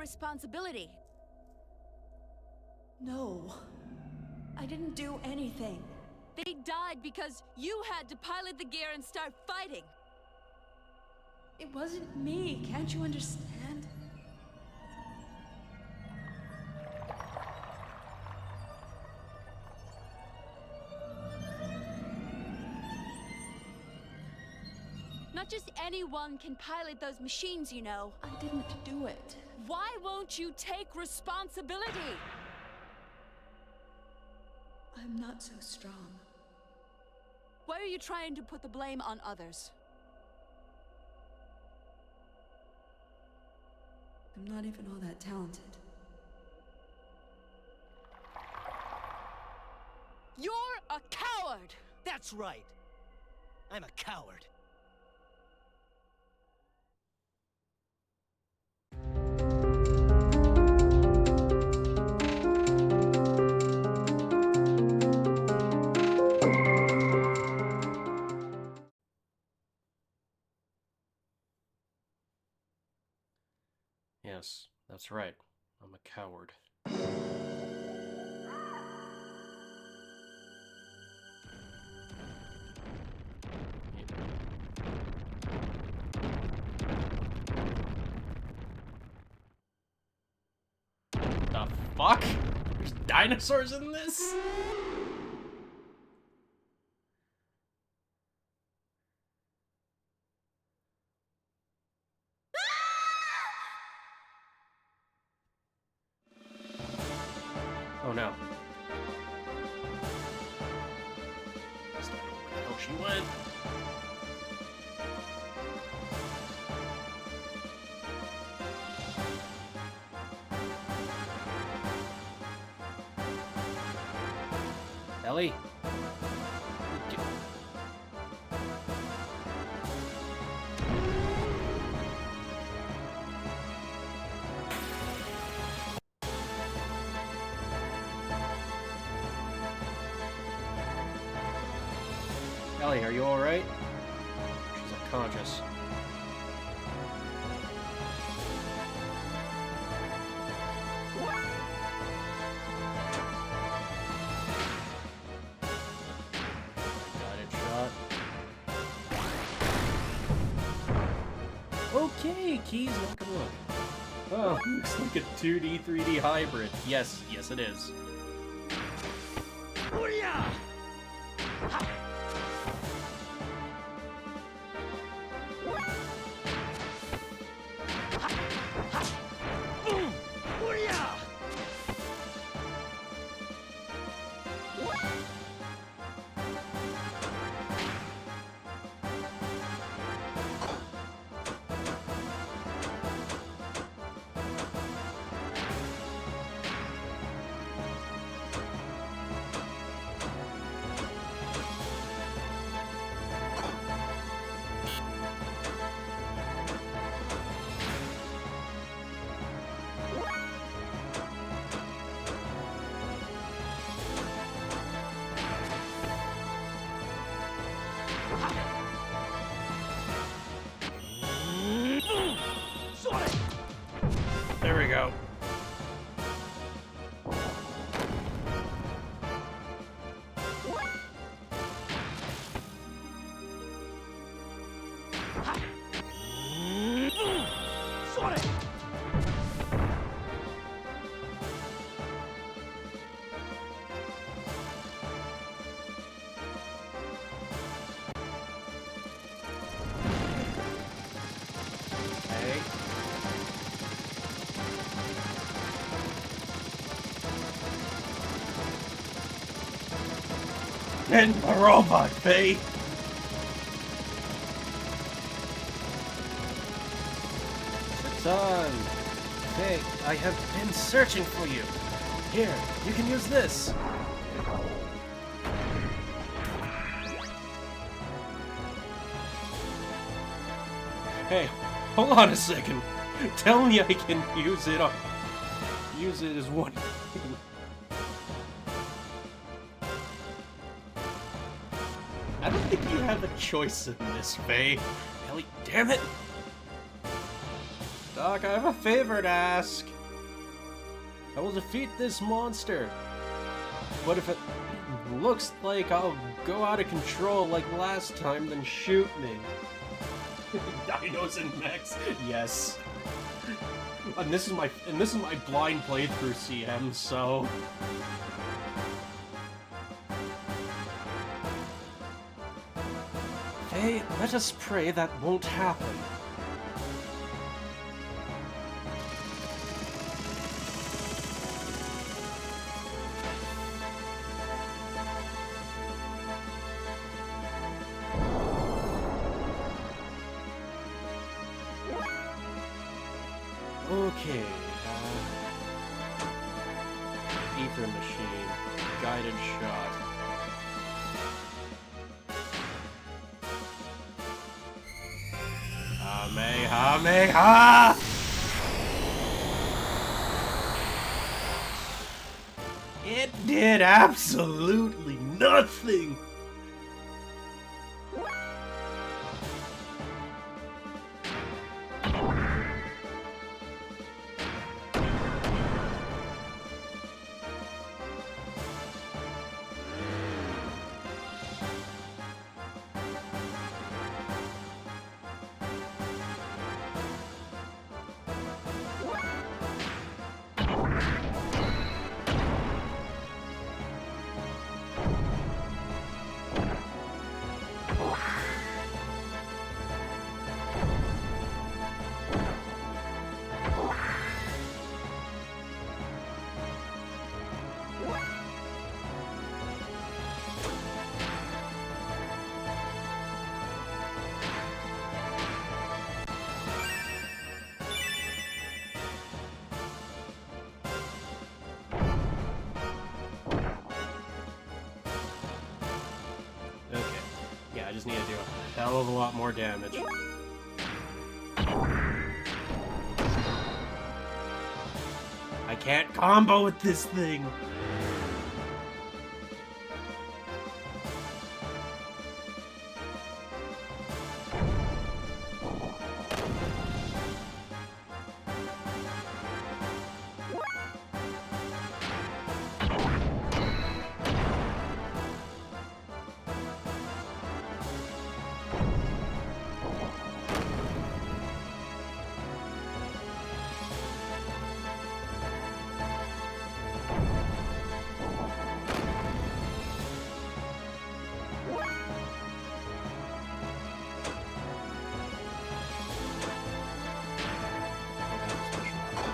responsibility. No. I didn't do anything. They died because you had to pilot the gear and start fighting. It wasn't me, can't you understand? Not just anyone can pilot those machines, you know. I didn't do it. Why won't you take responsibility? I'm not so strong. Why are you trying to put the blame on others? I'm not even all that talented. You're a coward! That's right. I'm a coward. Yes, that's right. I'm a coward. The fuck? There's dinosaurs in this? Oh no. Oh, she went. Ellie? Ellie, are you alright? She's unconscious. Got it shot. Okay, keys, not gonna look. Oh, looks like a 2D, 3D hybrid. Yes, yes it is. There we go. And a robot, Faye! It's on! Faye, I have been searching for you! Here, you can use this! Hey, hold on a second! Tell me I can use it on... use it as one... I don't think you have a choice in this, Faye. Ellie, damn it! Doc, I have a favor to ask. I will defeat this monster. But if it looks like I'll go out of control like last time, then shoot me. Dinos and mechs, yes. And this is my blind playthrough, CM, so... Hey, let us pray that won't happen. Okay, ether machine, guided shot. Kamehameha! It did absolutely nothing! I just need to do a hell of a lot more damage. I can't combo with this thing!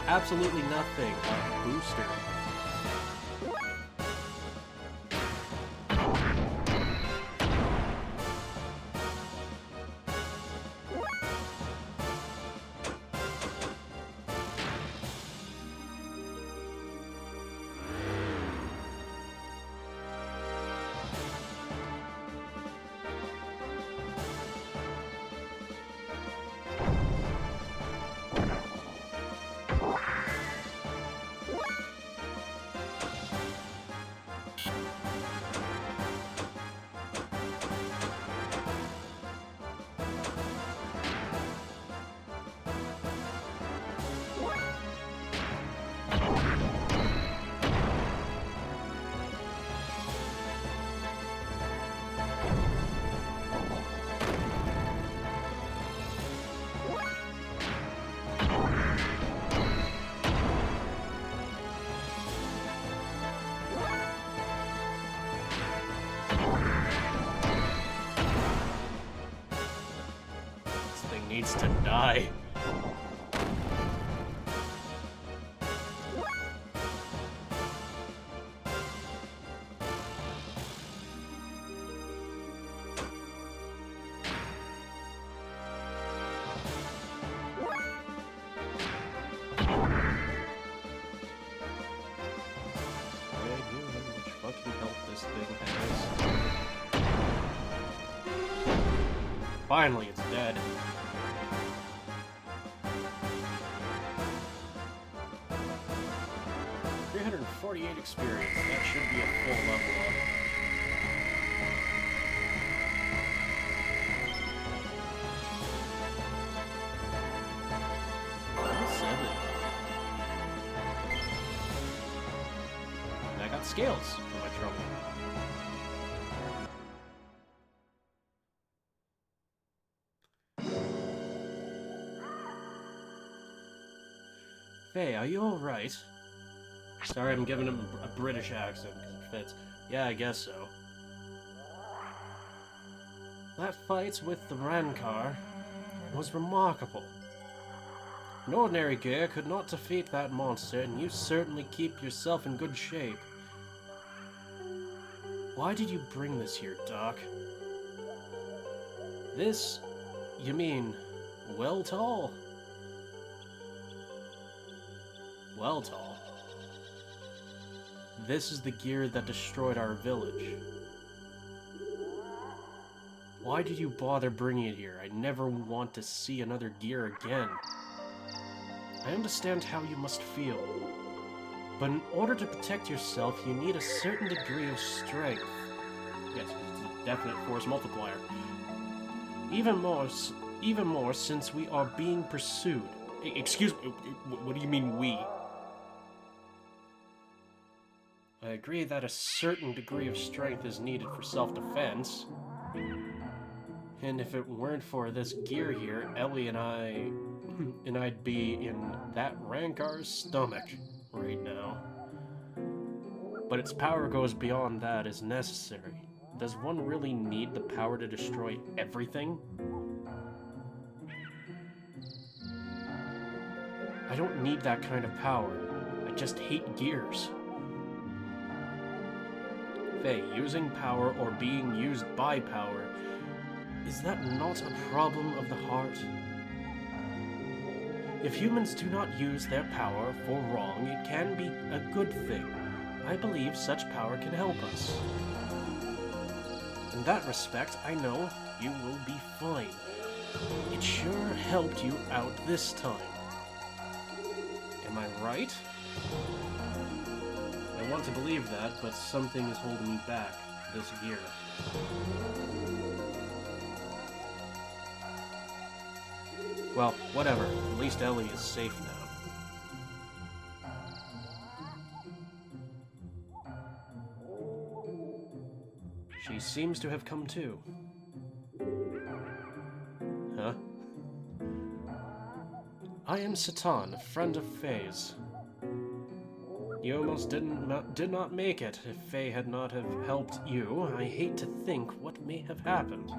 Absolutely nothing. A booster. Needs to die. Finally, it's dead. .348 experience. That should be a full level up. scales for my trouble. Faye, are you alright? Sorry, I'm giving him a British accent because it fits. Yeah, I guess so. That fight with the Rancor was remarkable. An ordinary gear could not defeat that monster, and you certainly keep yourself in good shape. Why did you bring this here, Doc? This, you mean, Weltall? Weltall? This is the gear that destroyed our village. Why did you bother bringing it here? I never want to see another gear again. I understand how you must feel, but in order to protect yourself, you need a certain degree of strength. Yes, it's a definite force multiplier. Even more since we are being pursued. Excuse me, what do you mean we? I agree that a certain degree of strength is needed for self-defense. And if it weren't for this gear here, Ellie and I'd be in that Rankar's stomach right now. But its power goes beyond that as necessary. Does one really need the power to destroy everything? I don't need that kind of power. I just hate gears. Faye, using power or being used by power, is that not a problem of the heart? If humans do not use their power for wrong, it can be a good thing. I believe such power can help us. In that respect, I know you will be fine. It sure helped you out this time. Am I right? I want to believe that, but something is holding me back. This gear. Well, whatever. At least Ellie is safe now. She seems to have come to. Huh? I am Satan, a friend of Faye's. You almost did not make it. If Faye had not have helped you, I hate to think what may have happened.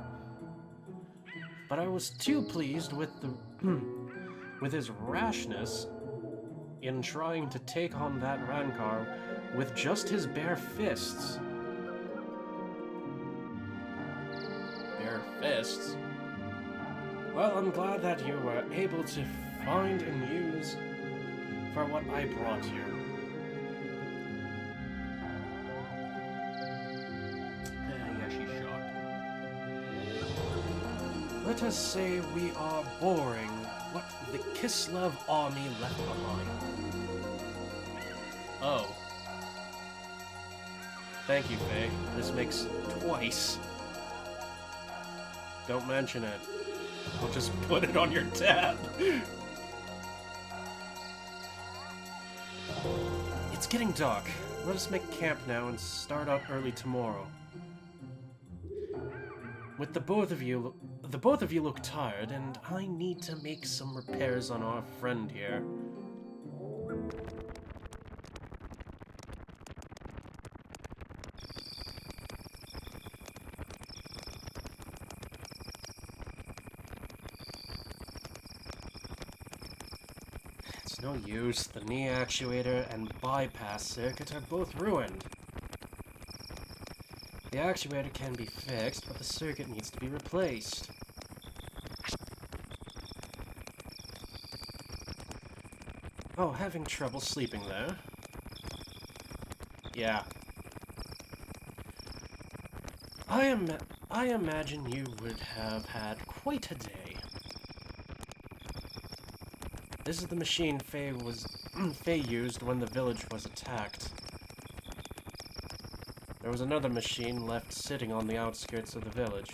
But I was too pleased with with his rashness in trying to take on that Rancor with just his bare fists. Bare fists? Well, I'm glad that you were able to find and use for what I brought you. Yeah, she's shocked. Let us say we are boring what the Kislev army left behind. Oh. Thank you, Faye. This makes twice. Don't mention it. I'll just put it on your tab. It's getting dark. Let us make camp now and start out early tomorrow. With the both of you look tired, and I need to make some repairs on our friend here. It's no use. The knee actuator and bypass circuit are both ruined. The actuator can be fixed, but the circuit needs to be replaced. Oh, having trouble sleeping there? Yeah. I imagine you would have had quite a day. This is the machine Faye used when the village was attacked. There was another machine left sitting on the outskirts of the village.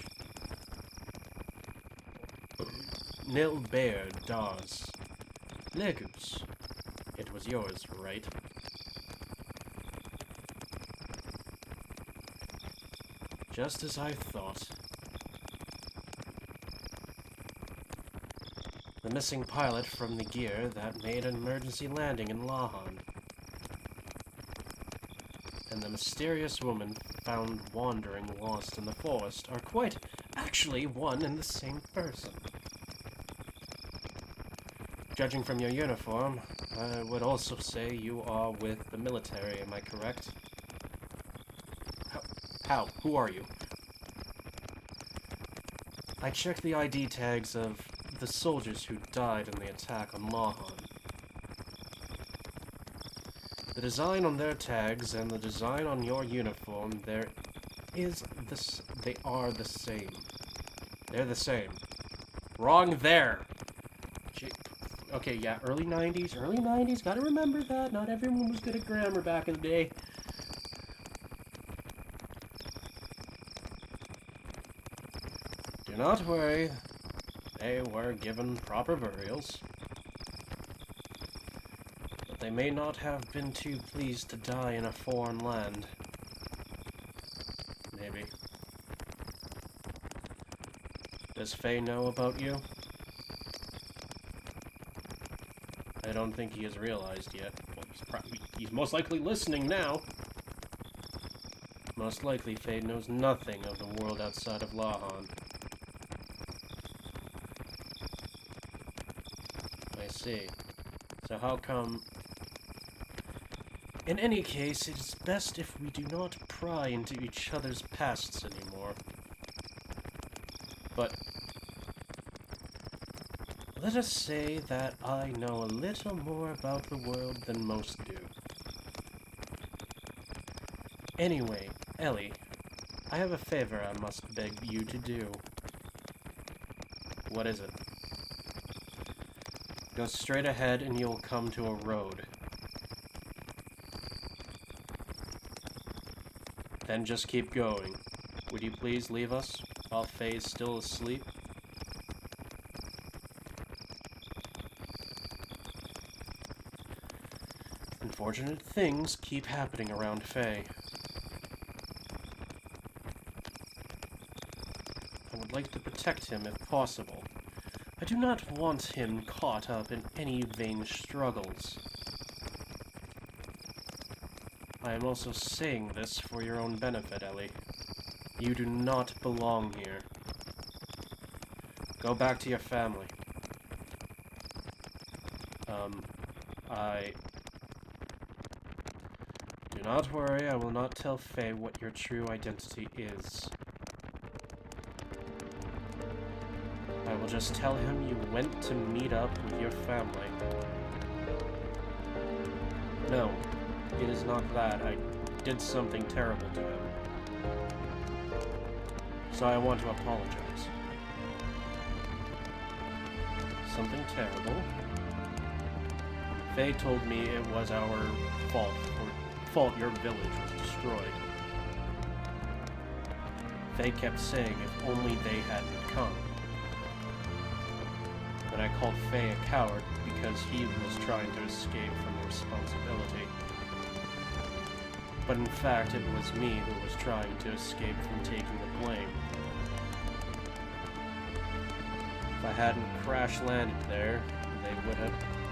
Nil Bear Dawes. Legus. It was yours, right? Just as I thought. The missing pilot from the gear that made an emergency landing in Lahan. And the mysterious woman found wandering lost in the forest are quite actually one and the same person. Judging from your uniform, I would also say you are with the military, am I correct? How? Who are you? I checked the ID tags of the soldiers who died in the attack on Lahan. The design on their tags and the design on your uniform, they are the same. They're the same. Wrong there! Okay, yeah, early 90s, gotta remember that. Not everyone was good at grammar back in the day. Do not worry, they were given proper burials. But they may not have been too pleased to die in a foreign land. Maybe. Does Faye know about you? I don't think he has realized yet. Well, he's most likely listening now. Most likely, Faye knows nothing of the world outside of Lahan. I see. So how come... In any case, it is best if we do not pry into each other's pasts anymore. But... let us say that I know a little more about the world than most do. Anyway, Ellie, I have a favor I must beg you to do. What is it? Go straight ahead and you'll come to a road. Then just keep going. Would you please leave us while Faye is still asleep? Unfortunate things keep happening around Faye. I would like to protect him if possible. I do not want him caught up in any vain struggles. I am also saying this for your own benefit, Ellie. You do not belong here. Go back to your family. Do not worry, I will not tell Faye what your true identity is. I will just tell him you went to meet up with your family. No, it is not that. I did something terrible to him. So I want to apologize. Something terrible? Faye told me it was our fault your village was destroyed. Faye kept saying if only they hadn't come. But I called Faye a coward because he was trying to escape from responsibility. But in fact, it was me who was trying to escape from taking the blame. If I hadn't crash-landed there,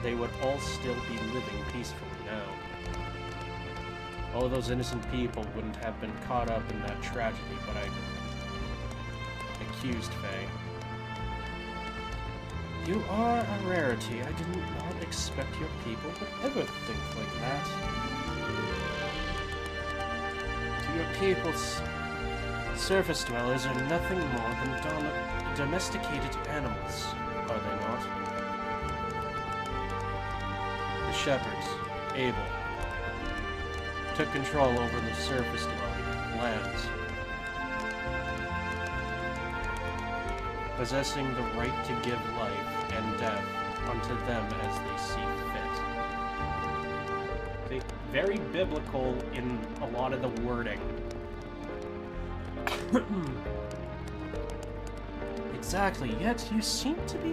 they would all still be living peacefully now. All those innocent people wouldn't have been caught up in that tragedy, but I accused Faye. You are a rarity. I did not expect your people would ever think like that. To your peoples, surface dwellers are nothing more than domesticated animals, are they not? The shepherds, Abel, took control over the surface dwelling lands, possessing the right to give life and death unto them as they see fit. Very biblical in a lot of the wording. Exactly, yet you seem to be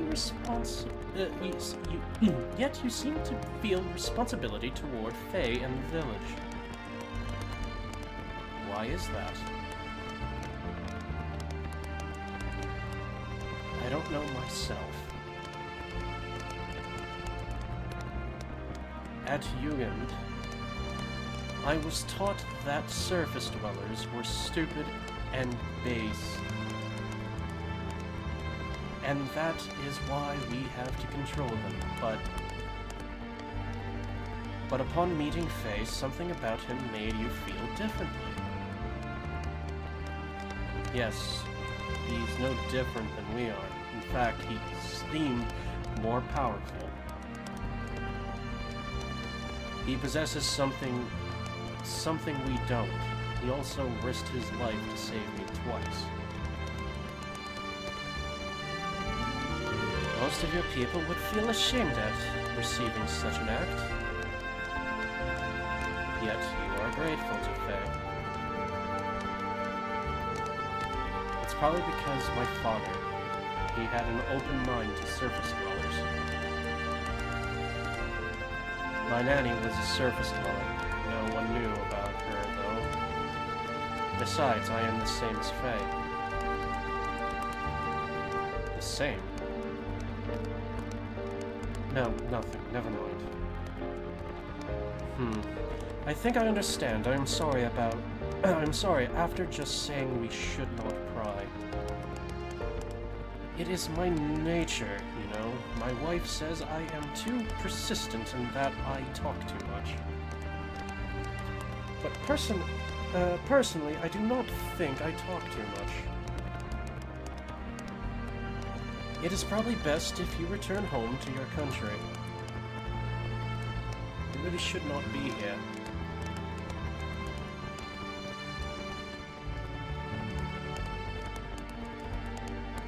yet you seem to feel responsibility toward Faye and the village. Why is that? don't know myself. At Jugend, I was taught that surface dwellers were stupid and base. And that is why we have to control them, but upon meeting Faye, something about him made you feel differently. Yes, he's no different than we are. In fact, he seemed more powerful. He possesses something we don't. He also risked his life to save me twice. Most of your people would feel ashamed at receiving such an act. Yet you are grateful to Faye. It's probably because my father, he had an open mind to surface dwellers. My nanny was a surface dweller. No one knew about her, though. Besides, I am the same as Faye. The same? No, nothing. Never mind. I think I understand. I'm sorry, after just saying we should not pry. It is my nature, you know. My wife says I am too persistent and that I talk too much. But personally, I do not think I talk too much. It is probably best if you return home to your country. You really should not be here.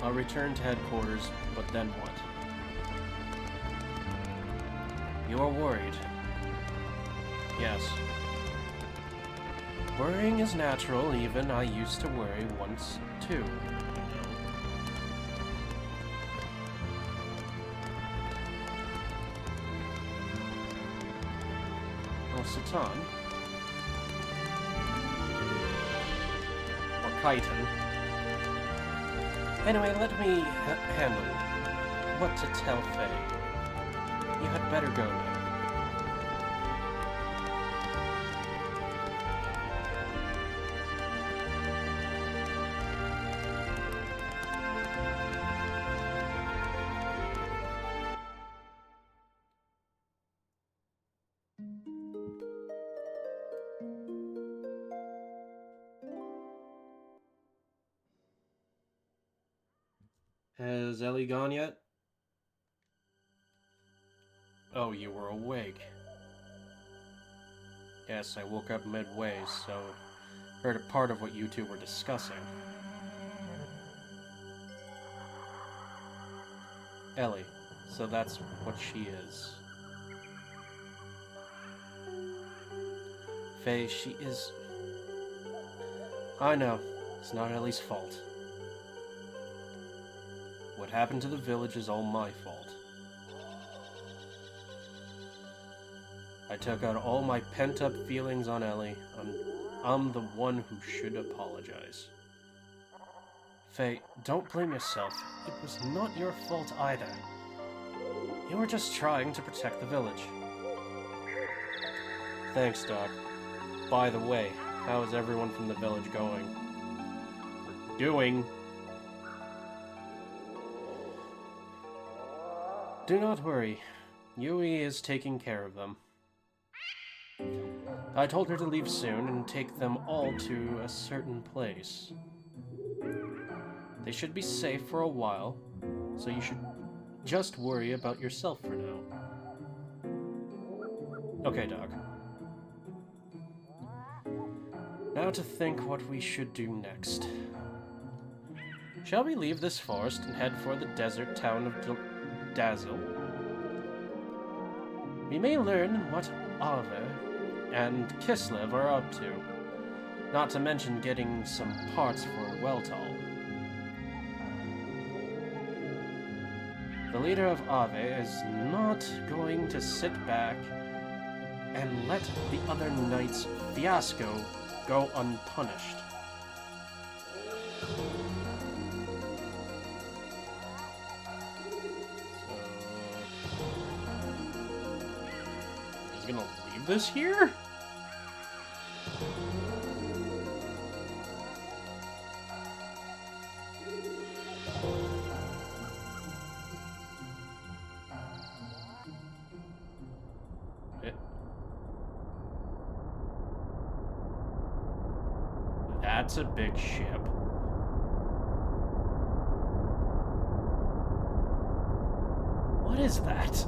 I'll return to headquarters, but then what? You are worried. Yes. Worrying is natural, even I used to worry once, too. Satan. Or Kaiten. Anyway, let me handle what to tell Faye. You had better go now. Has Ellie gone yet? Oh, you were awake. Yes, I woke up midway, so heard a part of what you two were discussing. Ellie, so that's what she is. Faye, she is... I know, it's not Ellie's fault. What happened to the village is all my fault. I took out all my pent-up feelings on Ellie. I'm the one who should apologize. Faye, don't blame yourself. It was not your fault either. You were just trying to protect the village. Thanks, Doc. By the way, how is everyone from the village going? Or doing? Do not worry. Yui is taking care of them. I told her to leave soon and take them all to a certain place. They should be safe for a while, so you should just worry about yourself for now. Okay, Doc. Now to think what we should do next. Shall we leave this forest and head for the desert town of Dazzle? We may learn what Ave and Kislev are up to, not to mention getting some parts for Weltall. The leader of Ave is not going to sit back and let the other knight's fiasco go unpunished. just gonna leave this here? That's a big ship. What is that?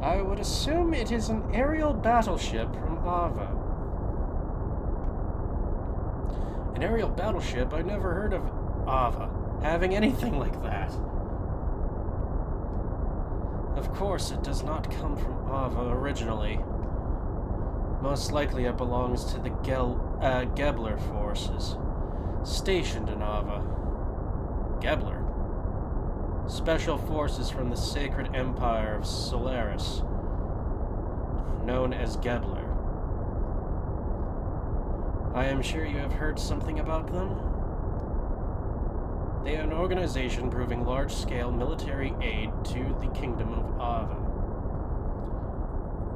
I would assume it is an aerial battleship from Ava. An aerial battleship? I never heard of Ava having anything like that. Of course, it does not come from Ava originally. Most likely it belongs to the Gebler forces, stationed in Ava. Gebler? Special forces from the Sacred Empire of Solaris, known as Gebler. I am sure you have heard something about them. They are an organization proving large-scale military aid to the Kingdom of Ava.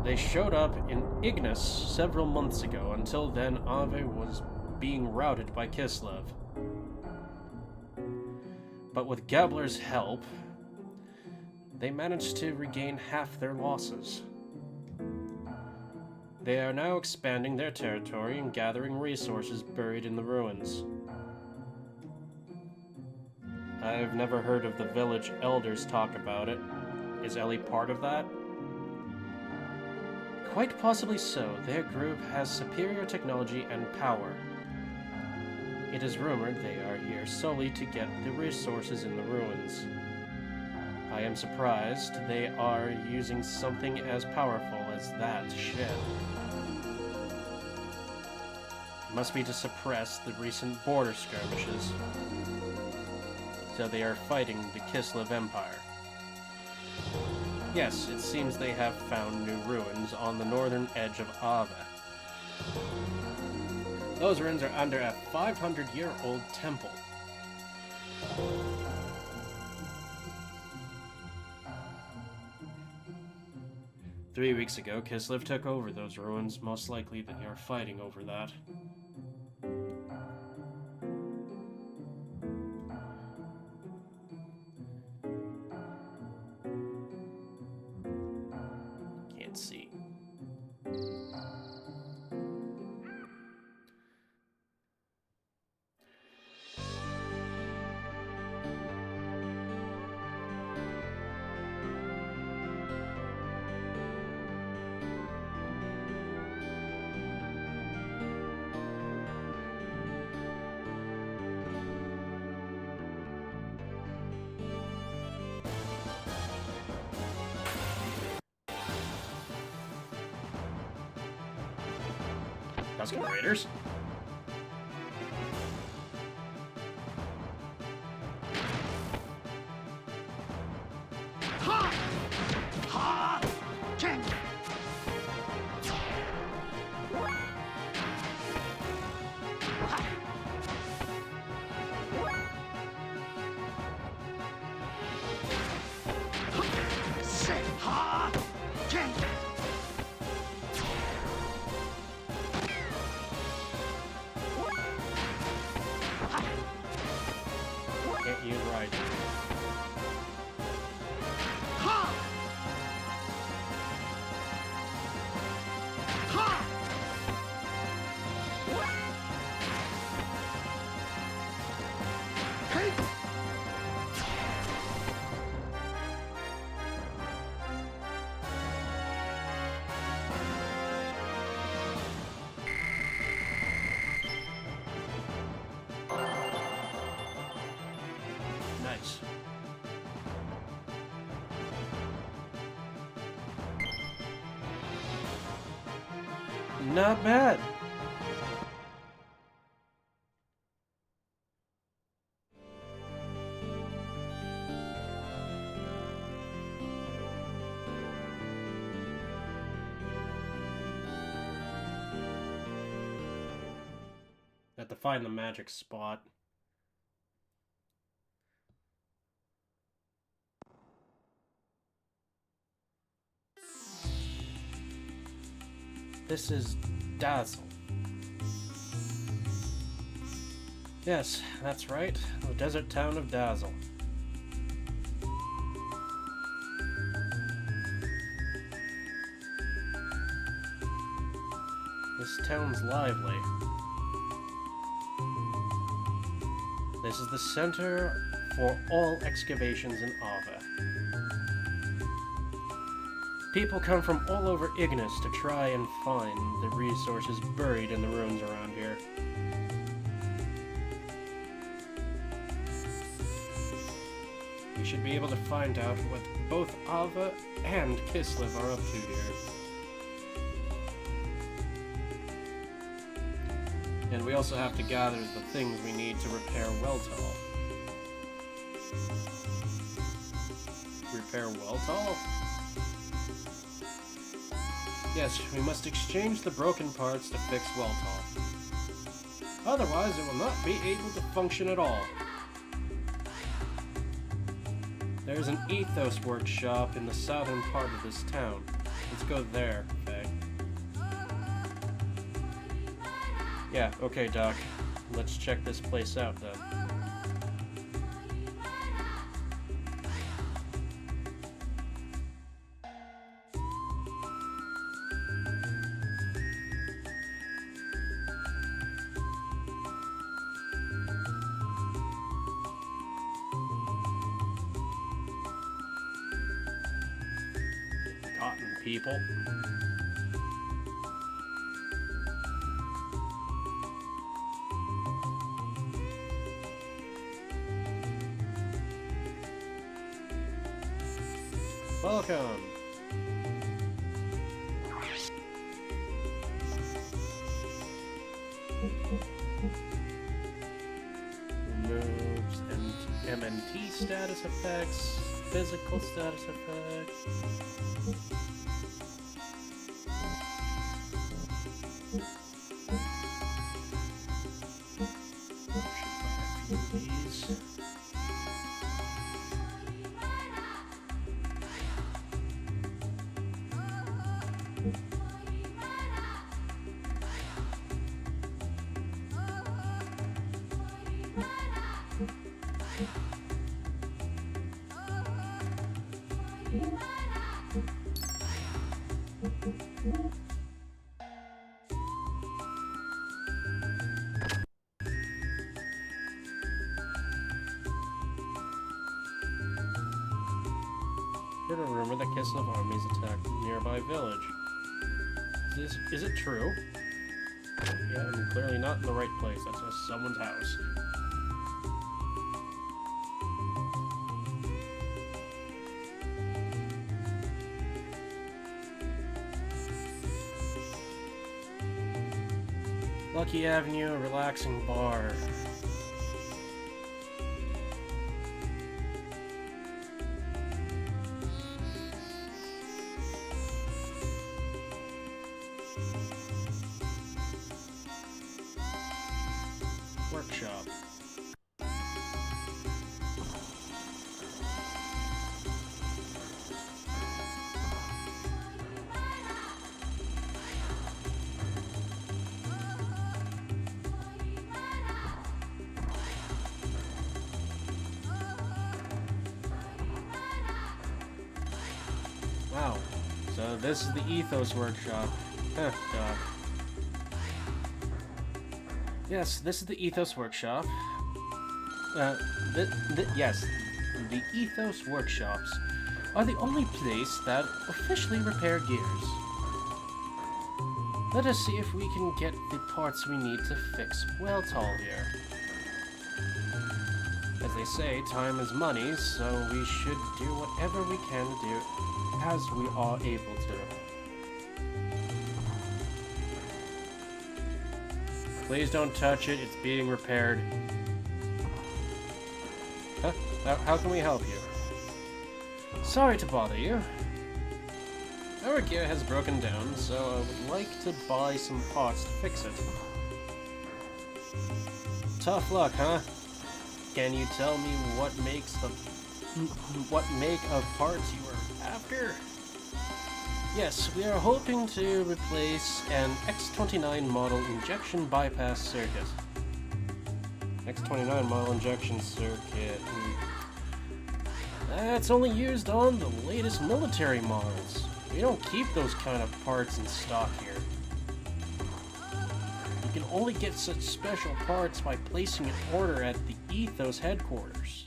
They showed up in Ignis several months ago. Until then, Ava was being routed by Kislev. But with Gebler's help, they managed to regain half their losses. They are now expanding their territory and gathering resources buried in the ruins. I've never heard of the village elders talk about it. Is Ellie part of that? Quite possibly so. Their group has superior technology and power. It is rumored they are here solely to get the resources in the ruins. I am surprised they are using something as powerful as that ship. It must be to suppress the recent border skirmishes. So they are fighting the Kislev Empire. Yes, it seems they have found new ruins on the northern edge of Ava. Those ruins are under a 500-year-old temple. Three weeks ago, Kislev took over those ruins. Most likely they are fighting over that. Can't see. Tusken Raiders? Can't use right. Nice. Not bad. Have to find the magic spot. This is Dazzle. Yes, that's right. The desert town of Dazzle. This town's lively. This is the center for all excavations in Ava. People come from all over Ignis to try and find the resources buried in the ruins around here. We should be able to find out what both Ava and Kislev are up to here. And we also have to gather the things we need to repair Weltall. Repair Weltall? Yes, we must exchange the broken parts to fix Weltall. Otherwise, it will not be able to function at all. There's an Ethos workshop in the southern part of this town. Let's go there, Faye. Yeah, okay, Doc. Let's check this place out, then. Cotton people. Welcome. Removes and MNT status effects, physical status effects. These. Heard a rumor that Kislev armies attacked a nearby village. Is it true? Yeah, I'm clearly not in the right place. That's just someone's house. Lucky Avenue, a relaxing bar. Workshop. Wow. So this is the Ethos workshop. Huh, Doc. Yes, this is the Ethos workshop. Yes, the Ethos workshops are the only place that officially repair gears. Let us see if we can get the parts we need to fix Weltall here. As they say, time is money, so we should do whatever we can do as we are able to. Please don't touch it, it's being repaired. Huh? How can we help you? Sorry to bother you. Our gear has broken down, so I would like to buy some parts to fix it. Tough luck, huh? Can you tell me what make of parts you are after? Yes, we are hoping to replace an X29 model injection bypass circuit. X29 model injection circuit. That's only used on the latest military models. We don't keep those kind of parts in stock here. You can only get such special parts by placing an order at the Ethos headquarters.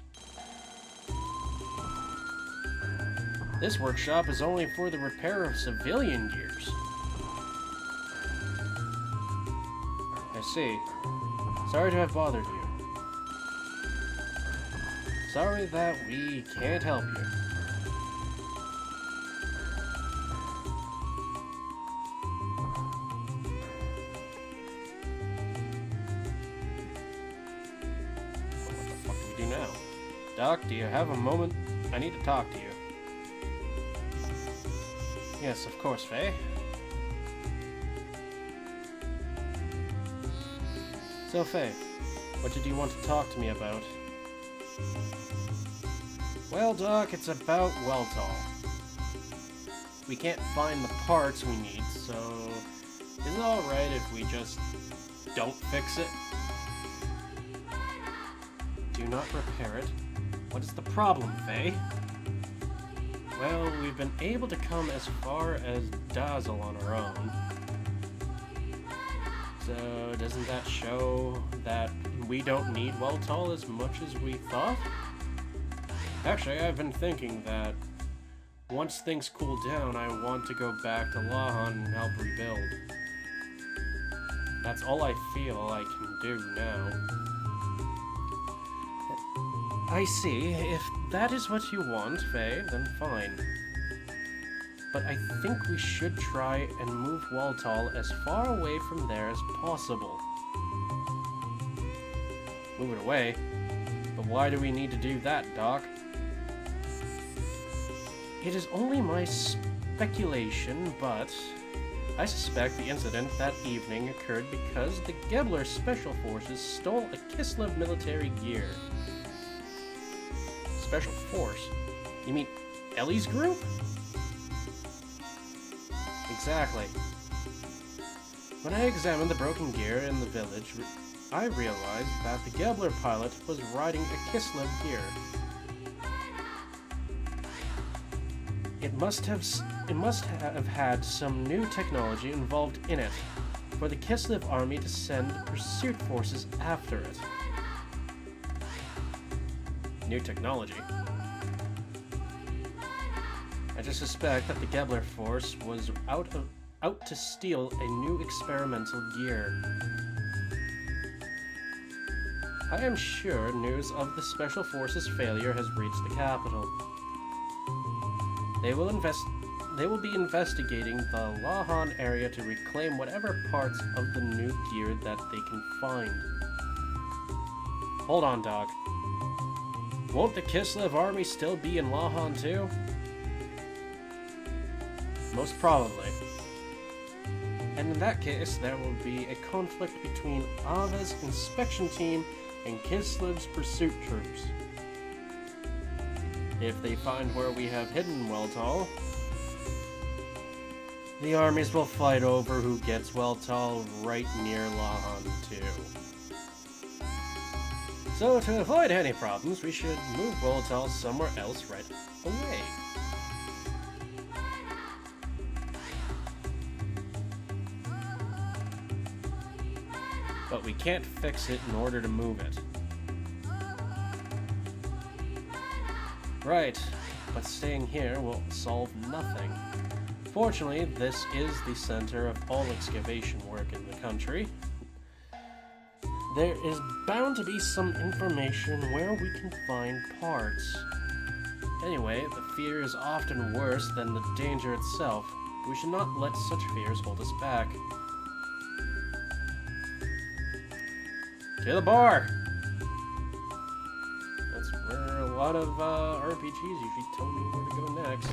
This workshop is only for the repair of civilian gears. I see. Sorry to have bothered you. Sorry that we can't help you. What the fuck do we do now? Doc, do you have a moment? I need to talk to you. Yes, of course, Faye. So, Faye, what did you want to talk to me about? Well, Doc, it's about Weltall. We can't find the parts we need, so is it alright if we just don't fix it? Do not repair it? What is the problem, Faye? Well, we've been able to come as far as Dazzle on our own. So, doesn't that show that we don't need Weltall as much as we thought? Actually, I've been thinking that once things cool down, I want to go back to Lahan and help rebuild. That's all I feel I can do now. I see. If that is what you want, Faye, then fine. But I think we should try and move Weltall as far away from there as possible. Move it away? But why do we need to do that, Doc? It is only my speculation, but I suspect the incident that evening occurred because the Gebler Special Forces stole a Kislev military gear. Special Force? You mean Ellie's group? Exactly. When I examined the broken gear in the village, I realized that the Gebler pilot was riding a Kislev gear. It must have had some new technology involved in it, for the Kislev army to send pursuit forces after it. New technology? I just suspect that the Gebler force was out to steal a new experimental gear. I am sure news of the Special Forces' failure has reached the capital. They will be investigating the Lahan area to reclaim whatever parts of the new gear that they can find. Hold on, Doc. Won't the Kislev army still be in Lahan too? Most probably. And in that case, there will be a conflict between Ava's inspection team and Kislev's pursuit troops. If they find where we have hidden Weltall, the armies will fight over who gets Weltall right near Lahan too. So to avoid any problems, we should move Weltall somewhere else right away. But we can't fix it in order to move it. Right, but staying here will solve nothing. Fortunately, this is the center of all excavation work in the country. There is bound to be some information where we can find parts. Anyway, the fear is often worse than the danger itself. We should not let such fears hold us back. To the bar! That's where a lot of RPGs usually tell me where to go next.